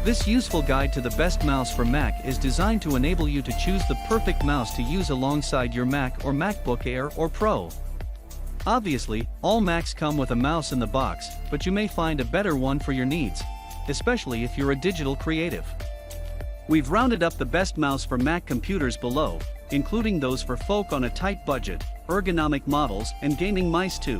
This useful guide to the best mouse for Mac is designed to enable you to choose the perfect mouse to use alongside your Mac or MacBook Air or Pro. Obviously, all Macs come with a mouse in the box, but you may find a better one for your needs, especially if you're a digital creative. We've rounded up the best mouse for Mac computers below, including those for folk on a tight budget, ergonomic models, and gaming mice too.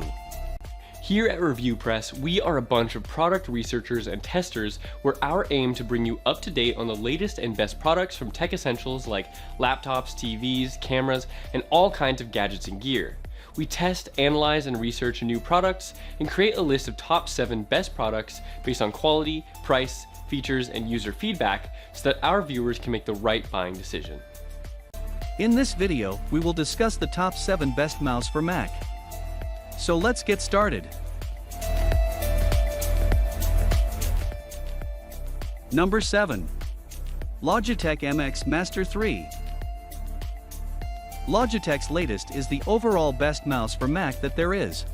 Here at Review Press, we are a bunch of product researchers and testers where our aim to bring you up to date on the latest and best products from tech essentials like laptops, TVs, cameras, and all kinds of gadgets and gear. We test, analyze, and research new products and create a list of top 7 best products based on quality, price, features, and user feedback so that our viewers can make the right buying decision. In this video, we will discuss the top 7 best mouse for Mac. So let's get started. Number 7. Logitech MX Master 3. Logitech's latest is the overall best mouse for Mac that there is.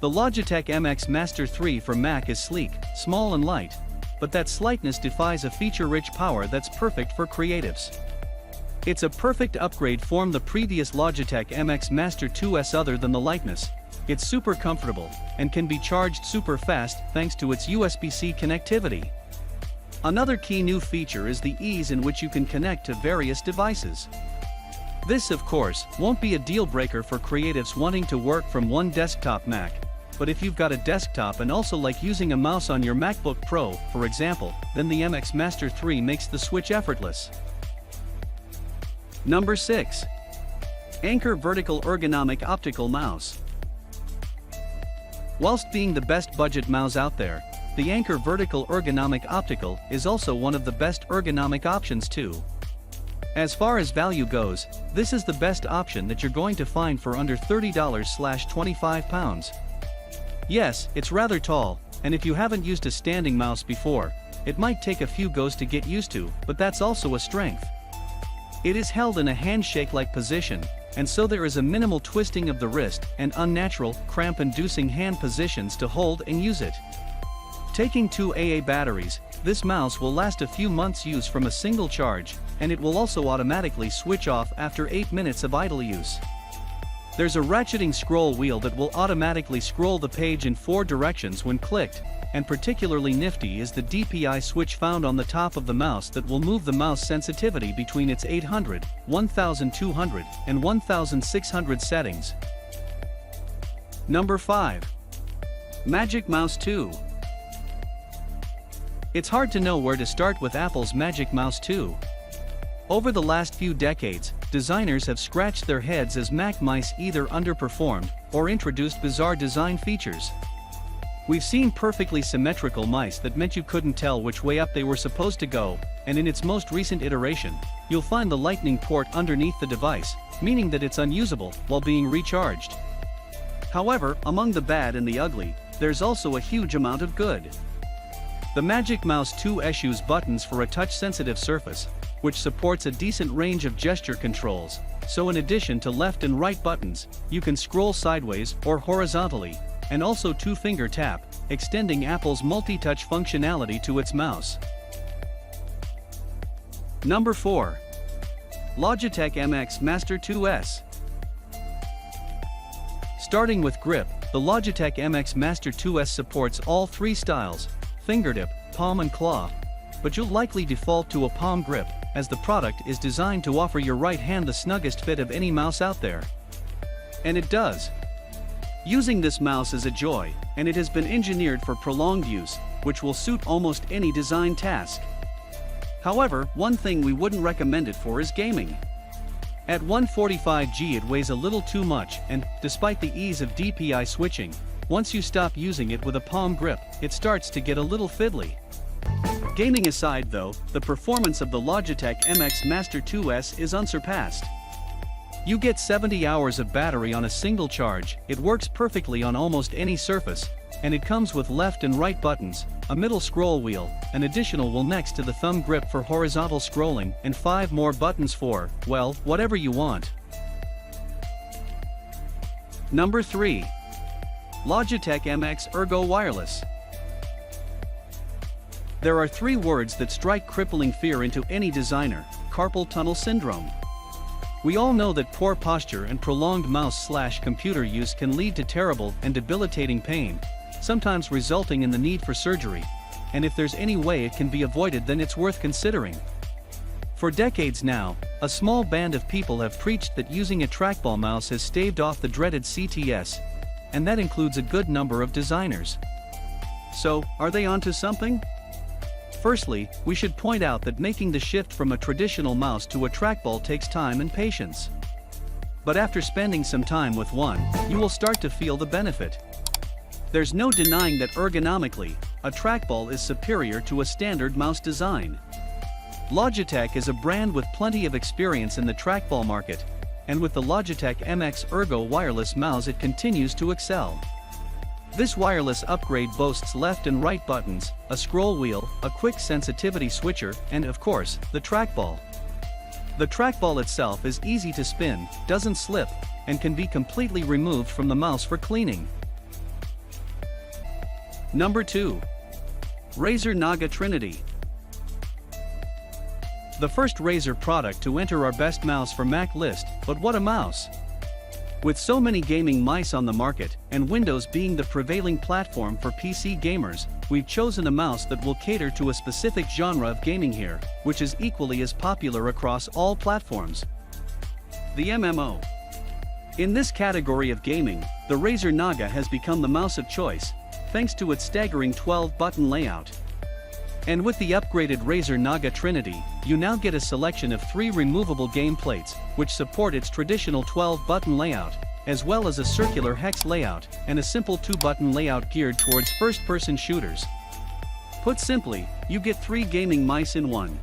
The Logitech MX Master 3 for Mac is sleek, small and light, but that slightness defies a feature-rich power that's perfect for creatives. It's a perfect upgrade from the previous Logitech MX Master 2S. Other than the lightness, it's super comfortable, and can be charged super fast thanks to its USB-C connectivity. Another key new feature is the ease in which you can connect to various devices. This, of course, won't be a deal breaker for creatives wanting to work from one desktop Mac, but if you've got a desktop and also like using a mouse on your MacBook Pro, for example, then the MX Master 3 makes the switch effortless. Number 6. Anker Vertical Ergonomic Optical Mouse. Whilst being the best budget mouse out there, the Anker Vertical Ergonomic Optical is also one of the best ergonomic options too. As far as value goes, this is the best option that you're going to find for under $30/£25. Yes, it's rather tall, and if you haven't used a standing mouse before, it might take a few goes to get used to, but that's also a strength. It is held in a handshake-like position, and so there is a minimal twisting of the wrist and unnatural, cramp-inducing hand positions to hold and use it. Taking 2 AA batteries, this mouse will last a few months' use from a single charge, and it will also automatically switch off after 8 minutes of idle use. There's a ratcheting scroll wheel that will automatically scroll the page in 4 directions when clicked, and particularly nifty is the DPI switch found on the top of the mouse that will move the mouse sensitivity between its 800, 1200, and 1600 settings. Number 5. Magic Mouse 2. It's hard to know where to start with Apple's Magic Mouse 2. Over the last few decades, designers have scratched their heads as Mac mice either underperformed or introduced bizarre design features. We've seen perfectly symmetrical mice that meant you couldn't tell which way up they were supposed to go, and in its most recent iteration, you'll find the lightning port underneath the device, meaning that it's unusable while being recharged. However, among the bad and the ugly, there's also a huge amount of good. The Magic Mouse 2 issues buttons for a touch-sensitive surface, which supports a decent range of gesture controls, so in addition to left and right buttons, you can scroll sideways or horizontally, and also 2-finger tap, extending Apple's multi-touch functionality to its mouse. Number 4. Logitech MX Master 2S. Starting with grip, the Logitech MX Master 2S supports all 3 styles, fingertip, palm and claw, but you'll likely default to a palm grip, as the product is designed to offer your right hand the snuggest fit of any mouse out there. And it does. Using this mouse is a joy, and it has been engineered for prolonged use, which will suit almost any design task. However, one thing we wouldn't recommend it for is gaming. At 145G it weighs a little too much, and, despite the ease of DPI switching, once you stop using it with a palm grip, it starts to get a little fiddly. Gaming aside though, the performance of the Logitech MX Master 2S is unsurpassed. You get 70 hours of battery on a single charge, it works perfectly on almost any surface, and it comes with left and right buttons, a middle scroll wheel, an additional wheel next to the thumb grip for horizontal scrolling, and 5 more buttons for, well, whatever you want. Number 3. Logitech MX Ergo Wireless. There are three words that strike crippling fear into any designer: carpal tunnel syndrome. We all know that poor posture and prolonged mouse/computer use can lead to terrible and debilitating pain, sometimes resulting in the need for surgery, and if there's any way it can be avoided, then it's worth considering. For decades now, a small band of people have preached that using a trackball mouse has staved off the dreaded CTS, and that includes a good number of designers. So, are they onto something? Firstly, we should point out that making the shift from a traditional mouse to a trackball takes time and patience. But after spending some time with one, you will start to feel the benefit. There's no denying that ergonomically, a trackball is superior to a standard mouse design. Logitech is a brand with plenty of experience in the trackball market, and with the Logitech MX Ergo wireless mouse it continues to excel. This wireless upgrade boasts left and right buttons, a scroll wheel, a quick sensitivity switcher, and of course, the trackball. The trackball itself is easy to spin, doesn't slip, and can be completely removed from the mouse for cleaning. Number 2. Razer Naga Trinity. The first Razer product to enter our best mouse for Mac list, but what a mouse! With so many gaming mice on the market, and Windows being the prevailing platform for PC gamers, we've chosen a mouse that will cater to a specific genre of gaming here, which is equally as popular across all platforms: the MMO. In this category of gaming, the Razer Naga has become the mouse of choice, thanks to its staggering 12-button layout. And with the upgraded Razer Naga Trinity, you now get a selection of 3 removable game plates, which support its traditional 12-button layout, as well as a circular hex layout, and a simple 2-button layout geared towards first-person shooters. Put simply, you get 3 gaming mice in one.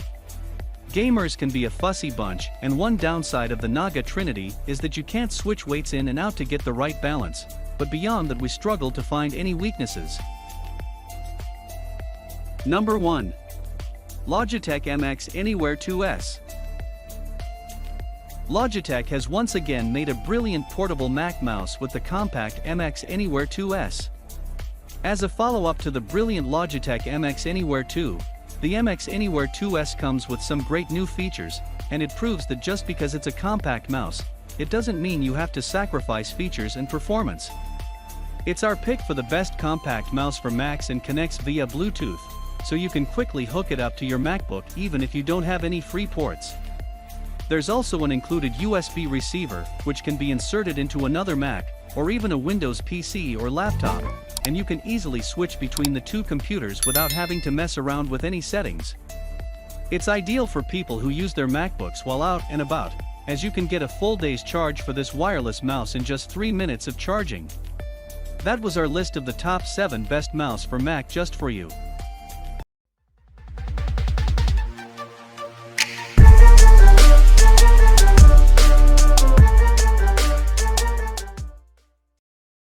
Gamers can be a fussy bunch, and one downside of the Naga Trinity is that you can't switch weights in and out to get the right balance, but beyond that we struggle to find any weaknesses. Number 1. Logitech MX Anywhere 2S. Logitech has once again made a brilliant portable Mac mouse with the compact MX Anywhere 2S. As a follow-up to the brilliant Logitech MX Anywhere 2, the MX Anywhere 2S comes with some great new features, and it proves that just because it's a compact mouse, it doesn't mean you have to sacrifice features and performance. It's our pick for the best compact mouse for Macs and connects via Bluetooth, so you can quickly hook it up to your MacBook even if you don't have any free ports. There's also an included USB receiver, which can be inserted into another Mac, or even a Windows PC or laptop, and you can easily switch between the two computers without having to mess around with any settings. It's ideal for people who use their MacBooks while out and about, as you can get a full day's charge for this wireless mouse in just 3 minutes of charging. That was our list of the top 7 best mouse for Mac just for you.